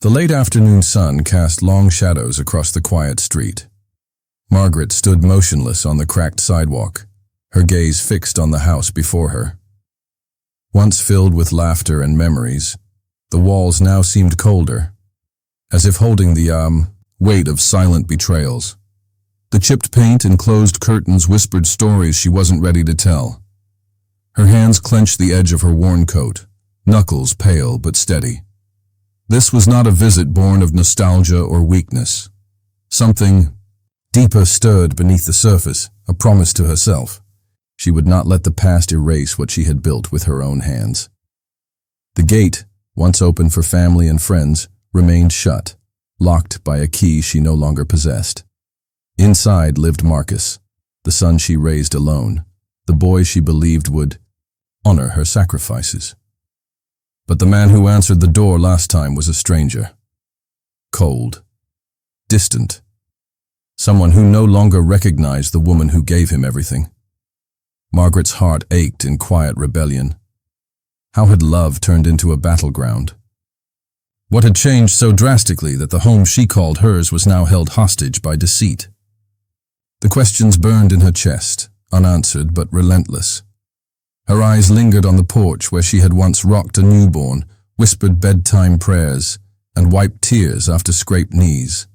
The late afternoon sun cast long shadows across the quiet street. Margaret stood motionless on the cracked sidewalk, her gaze fixed on the house before her. Once filled with laughter and memories, the walls now seemed colder, as if holding the weight of silent betrayals. The chipped paint and closed curtains whispered stories she wasn't ready to tell. Her hands clenched the edge of her worn coat, knuckles pale but steady. This was not a visit born of nostalgia or weakness. Something deeper stirred beneath the surface, a promise to herself. She would not let the past erase what she had built with her own hands. The gate, once open for family and friends, remained shut, locked by a key she no longer possessed. Inside lived Marcus, the son she raised alone, the boy she believed would honor her sacrifices. But the man who answered the door last time was a stranger. Cold, distant, someone who no longer recognized the woman who gave him everything. Margaret's heart ached in quiet rebellion. How had love turned into a battleground? What had changed so drastically that the home she called hers was now held hostage by deceit? The questions burned in her chest, unanswered but relentless. Her eyes lingered on the porch where she had once rocked a newborn, whispered bedtime prayers, and wiped tears after scraped knees.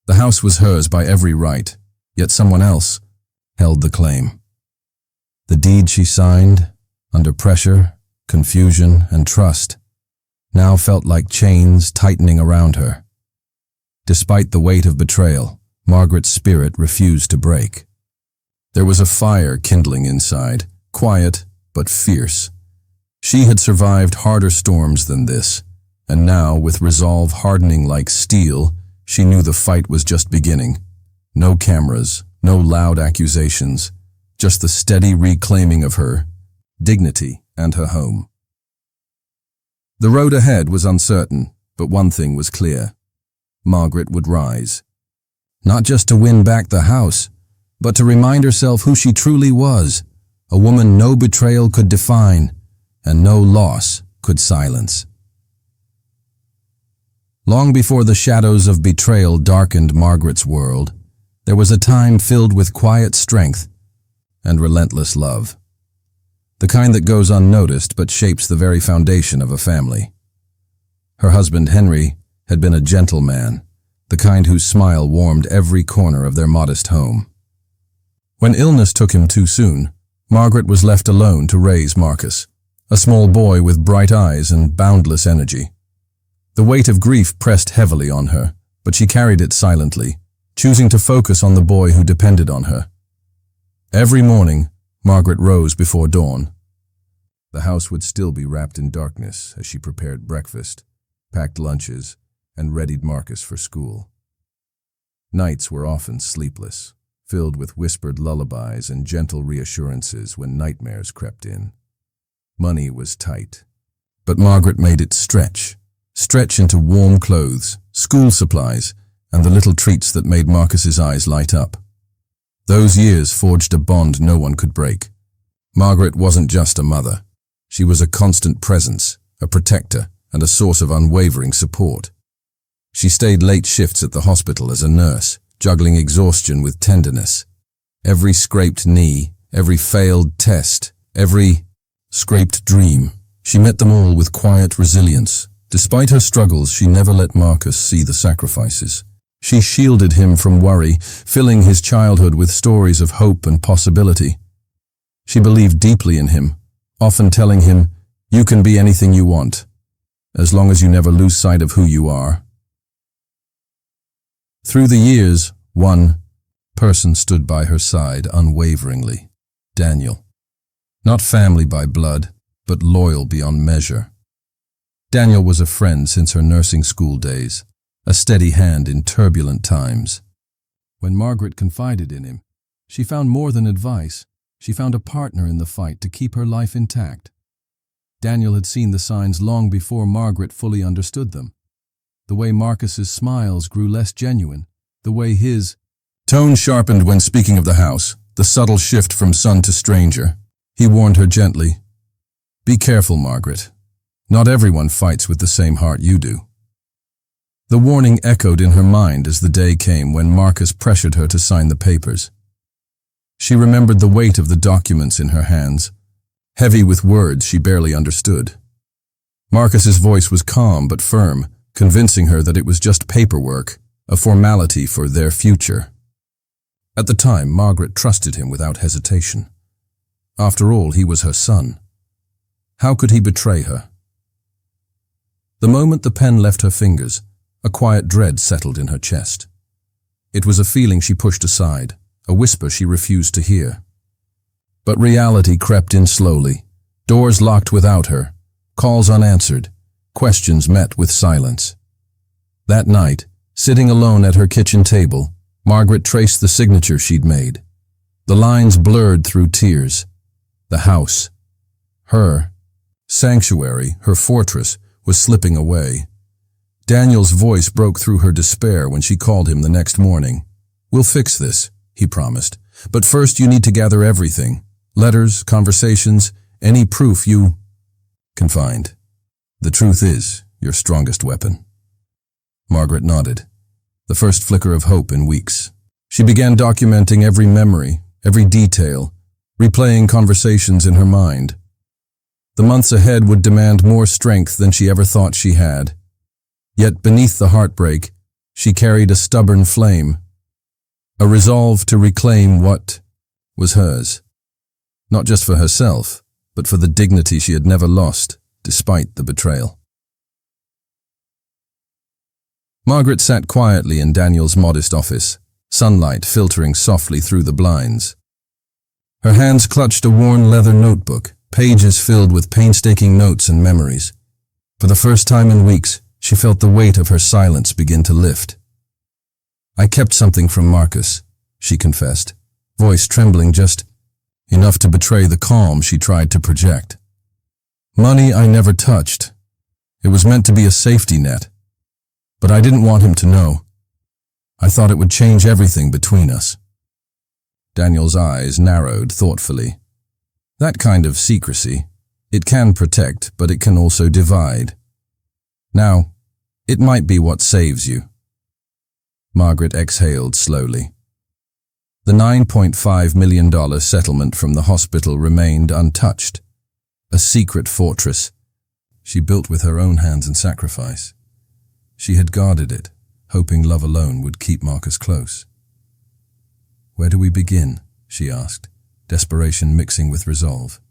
The house was hers by every right, yet someone else held the claim. The deed she signed, under pressure, confusion, and trust, now felt like chains tightening around her. Despite the weight of betrayal, Margaret's spirit refused to break. There was a fire kindling inside, quiet but fierce. She had survived harder storms than this, and now, with resolve hardening like steel, she knew the fight was just beginning. No cameras, no loud accusations, just the steady reclaiming of her dignity and her home. The road ahead was uncertain, but one thing was clear. Margaret would rise. Not just to win back the house, but to remind herself who she truly was, a woman no betrayal could define, and no loss could silence. Long before the shadows of betrayal darkened Margaret's world, there was a time filled with quiet strength and relentless love. The kind that goes unnoticed but shapes the very foundation of a family. Her husband Henry had been a gentle man, the kind whose smile warmed every corner of their modest home. When illness took him too soon, Margaret was left alone to raise Marcus, a small boy with bright eyes and boundless energy. The weight of grief pressed heavily on her, but she carried it silently, choosing to focus on the boy who depended on her. Every morning, Margaret rose before dawn. The house would still be wrapped in darkness as she prepared breakfast, packed lunches, and readied Marcus for school. Nights were often sleepless, filled with whispered lullabies and gentle reassurances when nightmares crept in. Money was tight, but Margaret made it stretch into warm clothes, school supplies, and the little treats that made Marcus's eyes light up. Those years forged a bond no one could break. Margaret wasn't just a mother. She was a constant presence, a protector, and a source of unwavering support. She stayed late shifts at the hospital as a nurse, juggling exhaustion with tenderness. Every scraped knee, every failed test, every scraped dream, she met them all with quiet resilience. Despite her struggles, she never let Marcus see the sacrifices. She shielded him from worry, filling his childhood with stories of hope and possibility. She believed deeply in him, often telling him, "You can be anything you want, as long as you never lose sight of who you are." Through the years, one person stood by her side unwaveringly: Daniel. Not family by blood, but loyal beyond measure. Daniel was a friend since her nursing school days, a steady hand in turbulent times. When Margaret confided in him, she found more than advice. She found a partner in the fight to keep her life intact. Daniel had seen the signs long before Margaret fully understood them. The way Marcus's smiles grew less genuine, the way his tone sharpened when speaking of the house, the subtle shift from son to stranger. He warned her gently, "Be careful, Margaret. Not everyone fights with the same heart you do." The warning echoed in her mind as the day came when Marcus pressured her to sign the papers. She remembered the weight of the documents in her hands, heavy with words she barely understood. Marcus's voice was calm but firm, convincing her that it was just paperwork, a formality for their future. At the time, Margaret trusted him without hesitation. After all, he was her son. How could he betray her? The moment the pen left her fingers, a quiet dread settled in her chest. It was a feeling she pushed aside, a whisper she refused to hear. But reality crept in slowly, doors locked without her, calls unanswered, questions met with silence. That night, sitting alone at her kitchen table, Margaret traced the signature she'd made. The lines blurred through tears. The house, her sanctuary, her fortress, was slipping away. Daniel's voice broke through her despair when she called him the next morning. "We'll fix this," he promised. "But first you need to gather everything. Letters, conversations, any proof you can find. The truth is your strongest weapon." Margaret nodded, the first flicker of hope in weeks. She began documenting every memory, every detail, replaying conversations in her mind. The months ahead would demand more strength than she ever thought she had. Yet beneath the heartbreak, she carried a stubborn flame, a resolve to reclaim what was hers. Not just for herself, but for the dignity she had never lost, despite the betrayal. Margaret sat quietly in Daniel's modest office, sunlight filtering softly through the blinds. Her hands clutched a worn leather notebook, pages filled with painstaking notes and memories. For the first time in weeks, she felt the weight of her silence begin to lift. "I kept something from Marcus," she confessed, voice trembling just enough to betray the calm she tried to project. "Money I never touched. It was meant to be a safety net. But I didn't want him to know. I thought it would change everything between us." Daniel's eyes narrowed thoughtfully. "That kind of secrecy, it can protect, but it can also divide. Now, it might be what saves you." Margaret exhaled slowly. The $9.5 million settlement from the hospital remained untouched, a secret fortress she built with her own hands and sacrifice. She had guarded it, hoping love alone would keep Marcus close. "Where do we begin?" she asked, desperation mixing with resolve.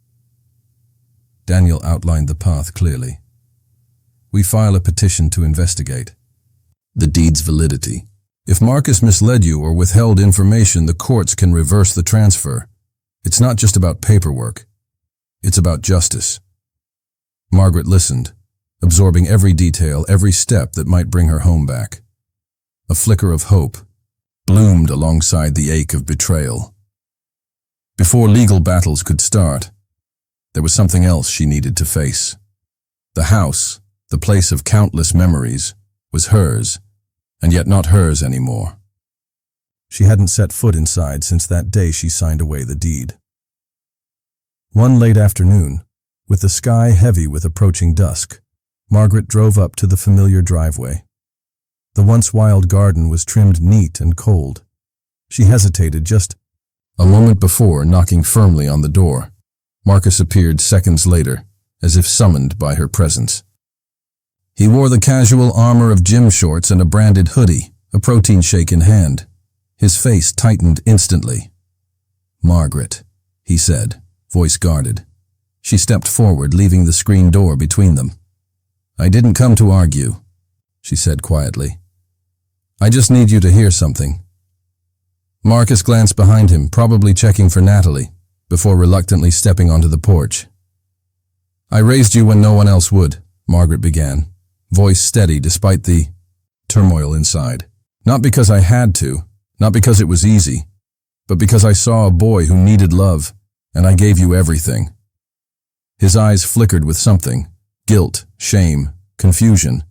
Daniel outlined the path clearly. "We file a petition to investigate the deed's validity. If Marcus misled you or withheld information, the courts can reverse the transfer. It's not just about paperwork. It's about justice." Margaret listened, absorbing every detail, every step that might bring her home back. A flicker of hope bloomed alongside the ache of betrayal. Before legal battles could start, there was something else she needed to face. The house, the place of countless memories, was hers, and yet not hers anymore. She hadn't set foot inside since that day she signed away the deed. One late afternoon, with the sky heavy with approaching dusk, Margaret drove up to the familiar driveway. The once wild garden was trimmed neat and cold. She hesitated just a moment before knocking firmly on the door. Marcus appeared seconds later, as if summoned by her presence. He wore the casual armor of gym shorts and a branded hoodie, a protein shake in hand. His face tightened instantly. "Margaret," he said, voice guarded. She stepped forward, leaving the screen door between them. "I didn't come to argue," she said quietly. "I just need you to hear something." Marcus glanced behind him, probably checking for Natalie, before reluctantly stepping onto the porch. "I raised you when no one else would," Margaret began, voice steady despite the turmoil inside. "Not because I had to, not because it was easy, but because I saw a boy who needed love, and I gave you everything." His eyes flickered with something, guilt, shame, confusion,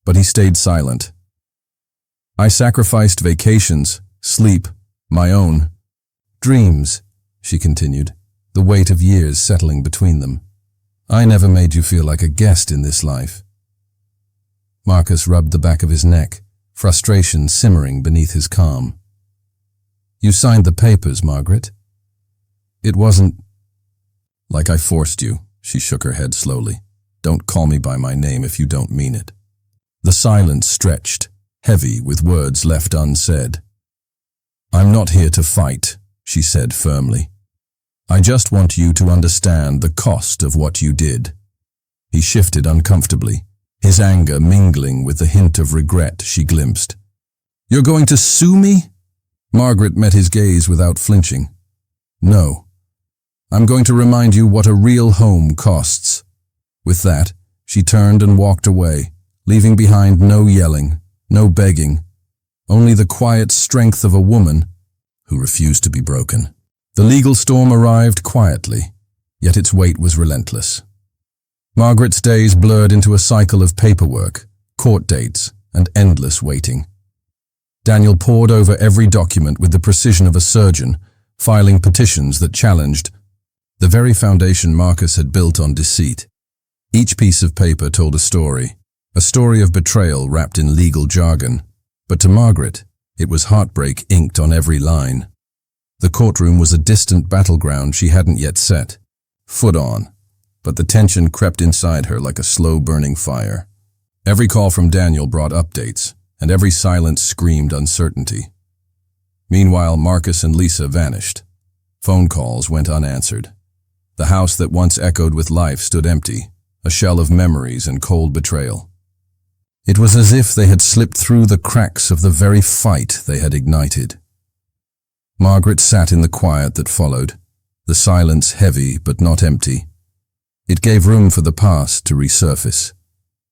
but he stayed silent. "I sacrificed vacations, sleep, my own dreams," she continued, the weight of years settling between them. "I never made you feel like a guest in this life." Marcus rubbed the back of his neck, frustration simmering beneath his calm. You signed the papers, Margaret. It wasn't like I forced you. She shook her head slowly. Don't call me by my name if you don't mean it. The silence stretched, heavy with words left unsaid. I'm not here to fight, she said firmly. I just want you to understand the cost of what you did. He shifted uncomfortably, his anger mingling with the hint of regret she glimpsed. You're going to sue me? Margaret met his gaze without flinching. No. I'm going to remind you what a real home costs. With that, she turned and walked away, leaving behind no yelling, no begging, only the quiet strength of a woman who refused to be broken. The legal storm arrived quietly, yet its weight was relentless. Margaret's days blurred into a cycle of paperwork, court dates, and endless waiting. Daniel pored over every document with the precision of a surgeon, filing petitions that challenged the very foundation Marcus had built on deceit. Each piece of paper told a story of betrayal wrapped in legal jargon. But to Margaret, it was heartbreak inked on every line. The courtroom was a distant battleground she hadn't yet set foot on, but the tension crept inside her like a slow-burning fire. Every call from Daniel brought updates, and every silence screamed uncertainty. Meanwhile, Marcus and Lisa vanished. Phone calls went unanswered. The house that once echoed with life stood empty, a shell of memories and cold betrayal. It was as if they had slipped through the cracks of the very fight they had ignited. Margaret sat in the quiet that followed, the silence heavy but not empty. It gave room for the past to resurface,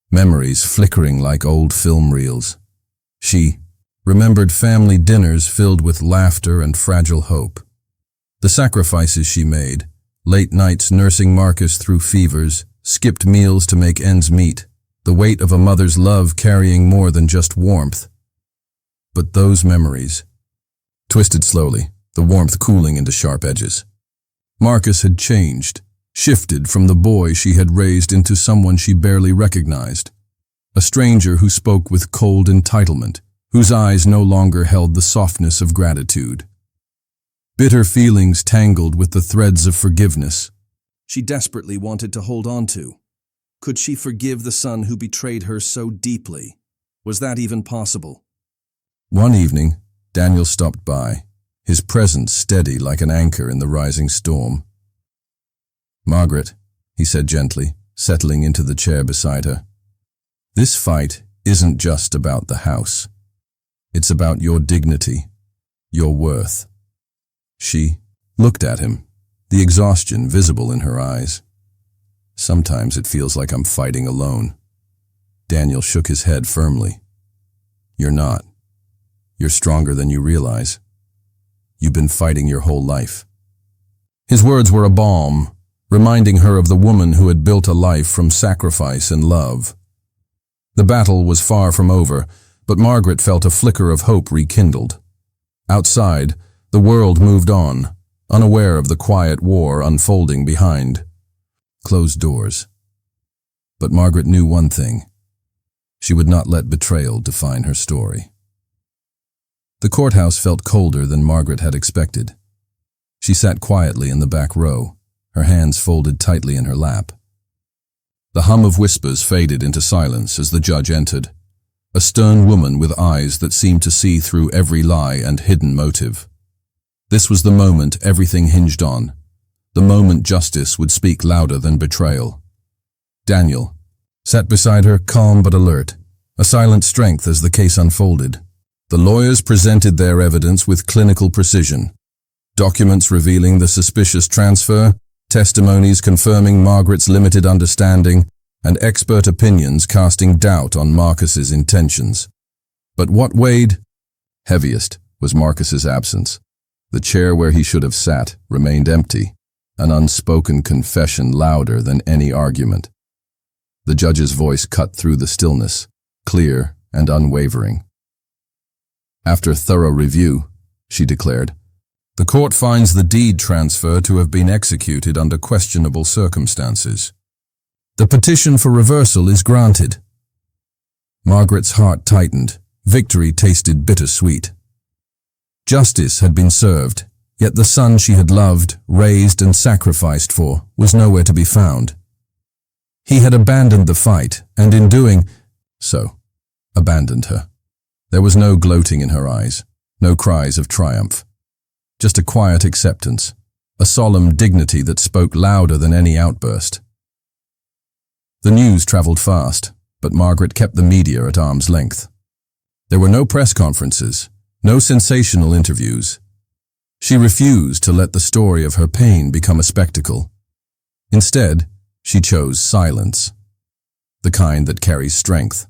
memories flickering like old film reels. She remembered family dinners filled with laughter and fragile hope. The sacrifices she made, late nights nursing Marcus through fevers, skipped meals to make ends meet, the weight of a mother's love carrying more than just warmth. But those memories twisted slowly, the warmth cooling into sharp edges. Marcus had changed, shifted from the boy she had raised into someone she barely recognized. A stranger who spoke with cold entitlement, whose eyes no longer held the softness of gratitude. Bitter feelings tangled with the threads of forgiveness she desperately wanted to hold on to. Could she forgive the son who betrayed her so deeply? Was that even possible? One evening, Daniel stopped by, his presence steady like an anchor in the rising storm. Margaret, he said gently, settling into the chair beside her. This fight isn't just about the house. It's about your dignity, your worth. She looked at him, the exhaustion visible in her eyes. Sometimes it feels like I'm fighting alone. Daniel shook his head firmly. You're not. You're stronger than you realize. You've been fighting your whole life. His words were a balm, reminding her of the woman who had built a life from sacrifice and love. The battle was far from over, but Margaret felt a flicker of hope rekindled. Outside, the world moved on, unaware of the quiet war unfolding behind closed doors. But Margaret knew one thing. She would not let betrayal define her story. The courthouse felt colder than Margaret had expected. She sat quietly in the back row, her hands folded tightly in her lap. The hum of whispers faded into silence as the judge entered, a stern woman with eyes that seemed to see through every lie and hidden motive. This was the moment everything hinged on, the moment justice would speak louder than betrayal. Daniel sat beside her, calm but alert, a silent strength as the case unfolded. The lawyers presented their evidence with clinical precision. Documents revealing the suspicious transfer, testimonies confirming Margaret's limited understanding, and expert opinions casting doubt on Marcus's intentions. But what weighed heaviest was Marcus's absence. The chair where he should have sat remained empty, an unspoken confession louder than any argument. The judge's voice cut through the stillness, clear and unwavering. After thorough review, she declared, the court finds the deed transfer to have been executed under questionable circumstances. The petition for reversal is granted. Margaret's heart tightened. Victory tasted bittersweet. Justice had been served, yet the son she had loved, raised, and sacrificed for was nowhere to be found. He had abandoned the fight, and in doing so, abandoned her. There was no gloating in her eyes, no cries of triumph. Just a quiet acceptance, a solemn dignity that spoke louder than any outburst. The news traveled fast, but Margaret kept the media at arm's length. There were no press conferences, no sensational interviews. She refused to let the story of her pain become a spectacle. Instead, she chose silence, the kind that carries strength.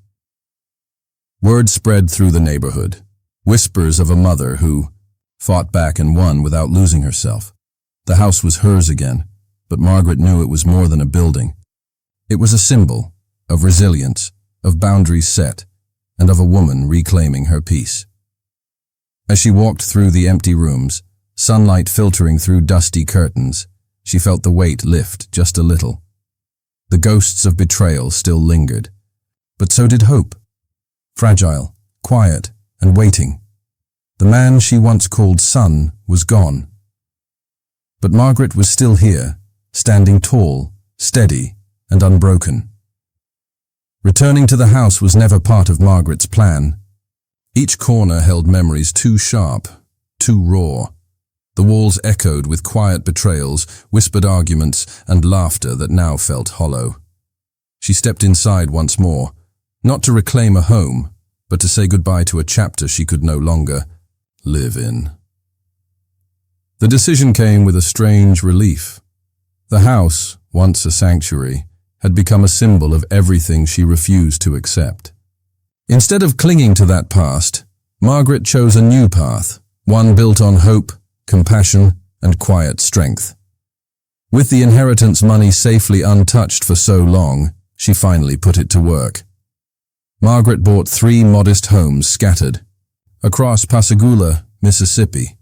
Word spread through the neighborhood, whispers of a mother who fought back and won without losing herself. The house was hers again, but Margaret knew it was more than a building. It was a symbol of resilience, of boundaries set, and of a woman reclaiming her peace. As she walked through the empty rooms, sunlight filtering through dusty curtains, she felt the weight lift just a little. The ghosts of betrayal still lingered, but so did hope. Fragile, quiet, and waiting. The man she once called son was gone. But Margaret was still here, standing tall, steady, and unbroken. Returning to the house was never part of Margaret's plan. Each corner held memories too sharp, too raw. The walls echoed with quiet betrayals, whispered arguments, and laughter that now felt hollow. She stepped inside once more, not to reclaim a home, but to say goodbye to a chapter she could no longer live in. The decision came with a strange relief. The house, once a sanctuary, had become a symbol of everything she refused to accept. Instead of clinging to that past, Margaret chose a new path, one built on hope, compassion, and quiet strength. With the inheritance money safely untouched for so long, she finally put it to work. Margaret bought 3 modest homes scattered across Pascagoula, Mississippi.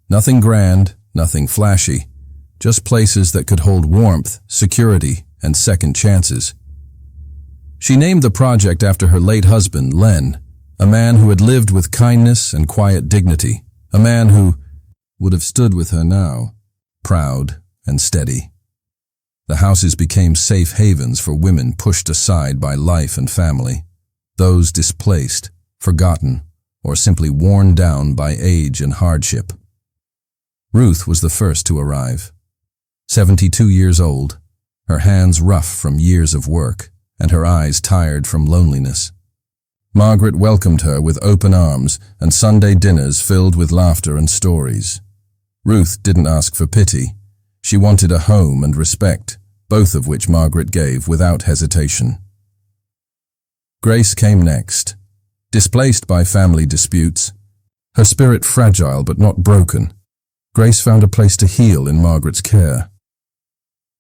Nothing grand, nothing flashy, just places that could hold warmth, security, and second chances. She named the project after her late husband, Len, a man who had lived with kindness and quiet dignity, a man who would have stood with her now, proud and steady. The houses became safe havens for women pushed aside by life and family, those displaced, forgotten, or simply worn down by age and hardship. Ruth was the first to arrive. 72 years old, her hands rough from years of work, and her eyes tired from loneliness. Margaret welcomed her with open arms and Sunday dinners filled with laughter and stories. Ruth didn't ask for pity. She wanted a home and respect, both of which Margaret gave without hesitation. Grace came next. Displaced by family disputes, her spirit fragile but not broken, Grace found a place to heal in Margaret's care.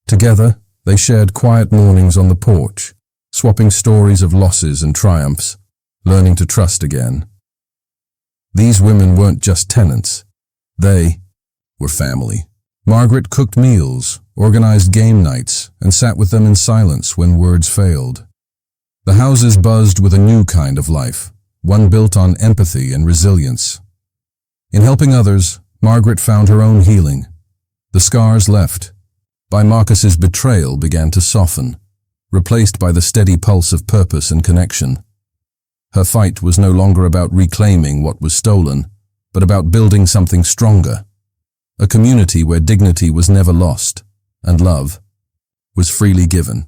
Together, they shared quiet mornings on the porch, swapping stories of losses and triumphs, learning to trust again. These women weren't just tenants. They were family. Margaret cooked meals, organized game nights, and sat with them in silence when words failed. The houses buzzed with a new kind of life, one built on empathy and resilience. In helping others, Margaret found her own healing. The scars left by Marcus's betrayal began to soften, replaced by the steady pulse of purpose and connection. Her fight was no longer about reclaiming what was stolen, but about building something stronger, a community where dignity was never lost and love was freely given.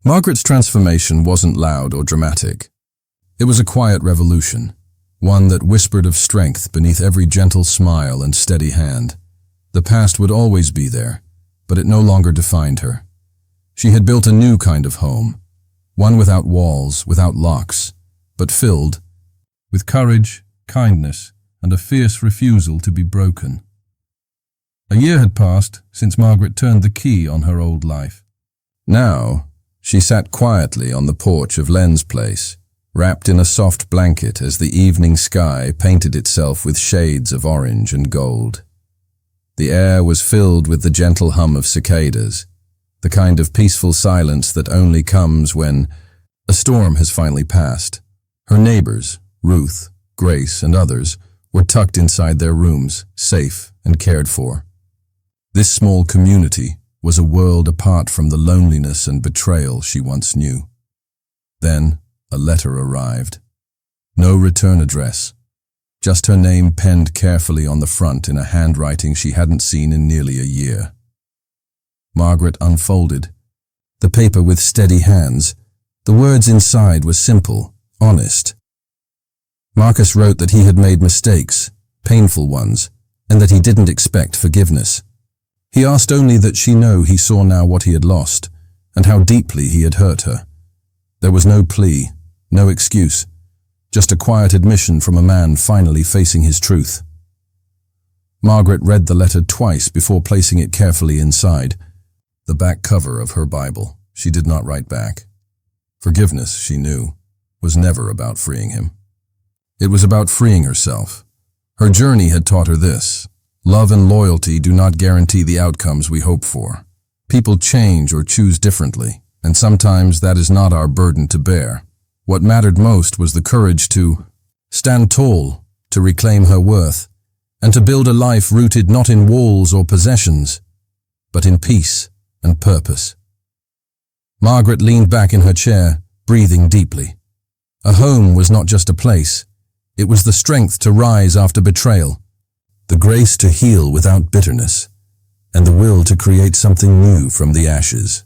Margaret's transformation wasn't loud or dramatic. It was a quiet revolution, one that whispered of strength beneath every gentle smile and steady hand. The past would always be there, but it no longer defined her. She had built a new kind of home, one without walls, without locks, but filled with courage, kindness, and a fierce refusal to be broken. A year had passed since Margaret turned the key on her old life. Now, she sat quietly on the porch of Len's place, wrapped in a soft blanket as the evening sky painted itself with shades of orange and gold. The air was filled with the gentle hum of cicadas, the kind of peaceful silence that only comes when A storm has finally passed. Her neighbors, Ruth, Grace, and others, were tucked inside their rooms, safe and cared for. This small community was a world apart from the loneliness and betrayal she once knew. Then, a letter arrived. No return address. Just her name penned carefully on the front in a handwriting she hadn't seen in nearly a year. Margaret unfolded the paper with steady hands. The words inside were simple, honest. Marcus wrote that he had made mistakes, painful ones, and that he didn't expect forgiveness. He asked only that she know he saw now what he had lost, and how deeply he had hurt her. There was no plea, no excuse, just a quiet admission from a man finally facing his truth. Margaret read the letter twice before placing it carefully inside the back cover of her Bible. She did not write back. Forgiveness, she knew, was never about freeing him. It was about freeing herself. Her journey had taught her this: love and loyalty do not guarantee the outcomes we hope for. People change or choose differently, and sometimes that is not our burden to bear. What mattered most was the courage to stand tall, to reclaim her worth, and to build a life rooted not in walls or possessions, but in peace and purpose. Margaret leaned back in her chair, breathing deeply. A home was not just a place. It was the strength to rise after betrayal, the grace to heal without bitterness, and the will to create something new from the ashes.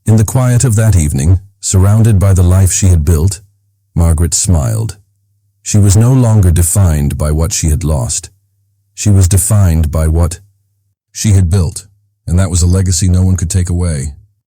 In the quiet of that evening, surrounded by the life she had built, Margaret smiled. She was no longer defined by what she had lost. She was defined by what she had built, and that was a legacy no one could take away.